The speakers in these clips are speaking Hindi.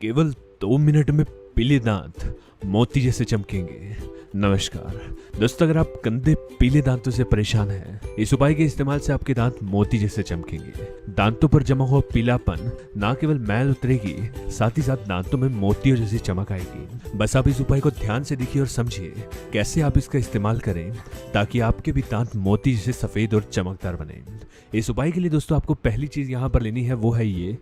केवल 2 मिनट में पीले दांत मोती जैसे चमकेंगे। नमस्कार दोस्तों, अगर आप गंदे पीले दांतों से परेशान हैं, इस उपाय के इस्तेमाल से आपके दांत मोती जैसे चमकेंगे। दांतों पर जमा हुआ पीलापन ना केवल मैल उतरेगी, साथ ही साथ दांतों में मोतियों जैसी चमक आएगी। बस आप इस उपाय को ध्यान से देखिए और समझिए कैसे आप इसका इस्तेमाल करें ताकि आपके भी दांत मोती जैसे सफेद और चमकदार बने। इस उपाय के लिए दोस्तों आपको पहली चीज यहाँ पर लेनी है, वो है ये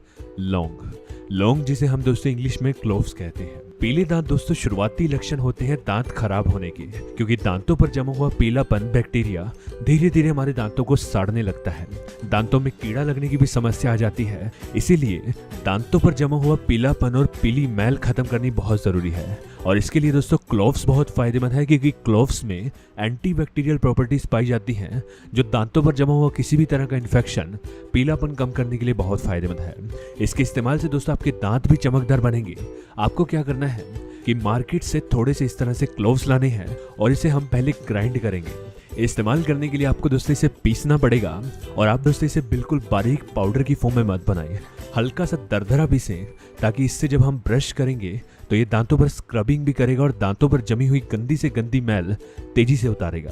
लौंग, जिसे हम दोस्तों इंग्लिश में क्लोव्स कहते हैं। पीले दांत दोस्तों शुरुआती लक्षण होते हैं दांत खराब होने के, क्योंकि दांतों पर जमा हुआ पीलापन बैक्टीरिया धीरे धीरे हमारे दांतों को साड़ने लगता है। दांतों में कीड़ा लगने की भी समस्या आ जाती है, इसीलिए दांतों पर जमा हुआ पीलापन और पीली मैल खत्म करनी बहुत जरूरी है। और इसके लिए दोस्तों क्लोव्स बहुत फायदेमंद है, क्योंकि क्लोव्स में एंटीबैक्टीरियल प्रॉपर्टीज पाई जाती हैं जो दांतों पर जमा हुआ किसी भी तरह का इन्फेक्शन, पीलापन कम करने के लिए बहुत फायदेमंद है। इसके इस्तेमाल से दोस्तों आपके दांत भी चमकदार बनेंगे। आपको क्या करना है कि मार्केट से थोड़े से इस तरह से क्लोव्स लाने हैं और इसे हम पहले ग्राइंड करेंगे। इस्तेमाल करने के लिए आपको दोस्तों इसे पीसना पड़ेगा, और आप दोस्तों इसे बिल्कुल बारीक पाउडर की फॉर्म में मत बनाएं, हल्का सा दरदरा पीसें, ताकि इससे जब हम ब्रश करेंगे तो ये दांतों पर स्क्रबिंग भी करेगा और दांतों पर जमी हुई गंदी से गंदी मैल तेजी से उतारेगा।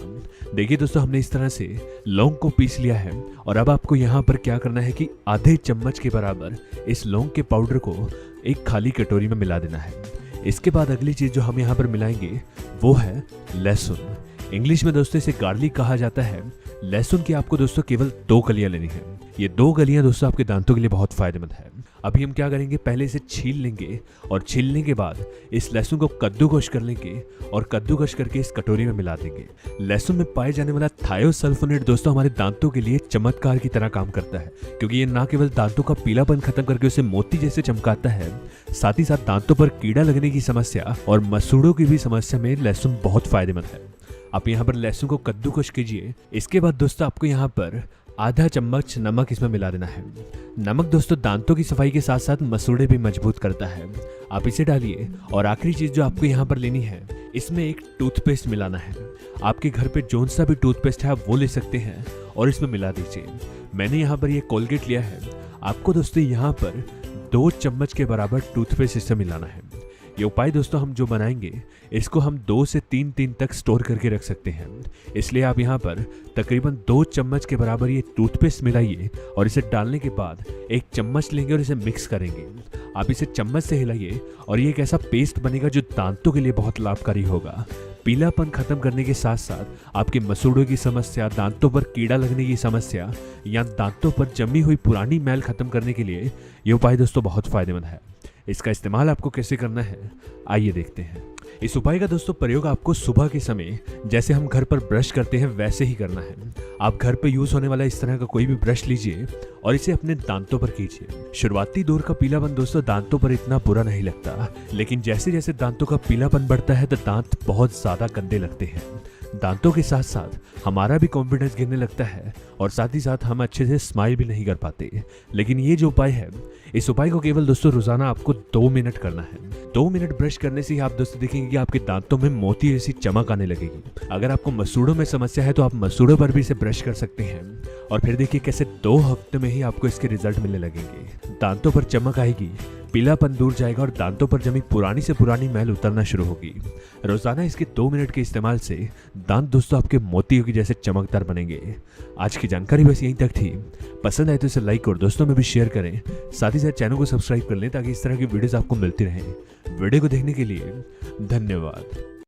देखिए दोस्तों, हमने इस तरह से लौंग को पीस लिया है, और अब आपको यहाँ पर क्या करना है कि आधे चम्मच के बराबर इस लौंग के पाउडर को एक खाली कटोरी में मिला देना है। इसके बाद अगली चीज जो हम यहाँ पर मिलाएंगे वो है लहसुन। इंग्लिश में दोस्तों इसे गार्लिक कहा जाता है। लहसुन की आपको दोस्तों केवल 2 कलियां लेनी है। ये 2 कलियां दोस्तों आपके दांतों के लिए बहुत फायदेमंद है। अभी हम क्या करेंगे, पहले इसे छील लेंगे, और छीलने के बाद इस लहसुन को कद्दूकस कर लेंगे और कद्दूकस करके इस कटोरी में मिला देंगे। लहसुन में पाए जाने वाला थायोसल्फोनेट दोस्तों हमारे दांतों के लिए चमत्कार की तरह काम करता है, क्योंकि ये ना केवल दांतों का पीलापन खत्म करके उसे मोती जैसे चमकाता है, साथ ही साथ दांतों पर कीड़ा लगने की समस्या और मसूड़ों की भी समस्या में लहसुन बहुत फायदेमंद है। आप यहाँ पर लहसुन को कद्दूकस कीजिए। इसके बाद दोस्तों आपको यहाँ पर आधा चम्मच नमक इसमें मिला देना है। नमक दोस्तों दांतों की सफाई के साथ साथ मसूड़े भी मजबूत करता है। आप इसे डालिए, और आखिरी चीज जो आपको यहाँ पर लेनी है, इसमें एक टूथपेस्ट मिलाना है। आपके घर पे जोन सा भी टूथपेस्ट है आप वो ले सकते हैं और इसमें मिला दीजिए। मैंने यहाँ पर ये कोलगेट लिया है। आपको दोस्तों यहाँ पर 2 चम्मच के बराबर टूथपेस्ट इससे मिलाना है। ये उपाय दोस्तों हम जो बनाएंगे इसको हम 2 से 3 दिन तक स्टोर करके रख सकते हैं, इसलिए आप यहाँ पर तकरीबन 2 चम्मच के बराबर ये टूथपेस्ट मिलाइए, और इसे डालने के बाद 1 चम्मच लेंगे और इसे मिक्स करेंगे। आप इसे चम्मच से हिलाइए, और ये एक ऐसा पेस्ट बनेगा जो दांतों के लिए बहुत लाभकारी होगा। पीलापन खत्म करने के साथ साथ आपके मसूड़ों की समस्या, दांतों पर कीड़ा लगने की समस्या या दांतों पर जमी हुई पुरानी मैल खत्म करने के लिए ये उपाय दोस्तों बहुत फायदेमंद है। इसका इस्तेमाल आपको कैसे करना है, आइए देखते हैं। इस उपाय का दोस्तों प्रयोग आपको सुबह के समय जैसे हम घर पर ब्रश करते हैं वैसे ही करना है। आप घर पर यूज होने वाला इस तरह का कोई भी ब्रश लीजिए और इसे अपने दांतों पर कीजिए। शुरुआती दौर का पीलापन दोस्तों दांतों पर इतना बुरा नहीं लगता, लेकिन जैसे जैसे दांतों का पीलापन बढ़ता है तो दांत बहुत ज्यादा गंदे लगते हैं। दांतों के साथ साथ हमारा भी कॉन्फिडेंस गिरने लगता है, और साथ ही साथ हम अच्छे से स्माइल भी नहीं कर पाते। लेकिन ये जो उपाय है, इस उपाय को केवल दोस्तों रोजाना आपको 2 मिनट करना है। 2 मिनट ब्रश करने से ही आप दोस्तों देखेंगे कि आपके दांतों में मोती जैसी चमक आने लगेगी। अगर आपको मसूड़ों में समस्या है तो आप मसूड़ों पर भी इसे ब्रश कर सकते हैं, और फिर देखिए कैसे 2 हफ्ते में ही आपको इसके रिजल्ट मिलने लगेंगे। दांतों पर चमक आएगी, पीलापन दूर जाएगा, और दांतों पर जमी पुरानी से पुरानी मैल उतरना शुरू होगी। रोजाना इसके 2 मिनट के इस्तेमाल से दांत दोस्तों आपके मोतियों की जैसे चमकदार बनेंगे। आज की जानकारी बस यहीं तक थी। पसंद आए तो इसे लाइक और दोस्तों में भी शेयर करें। साथ ही साथ चैनल को सब्सक्राइब कर लें ताकि इस तरह की वीडियोस आपको मिलती रहें। वीडियो को देखने के लिए धन्यवाद।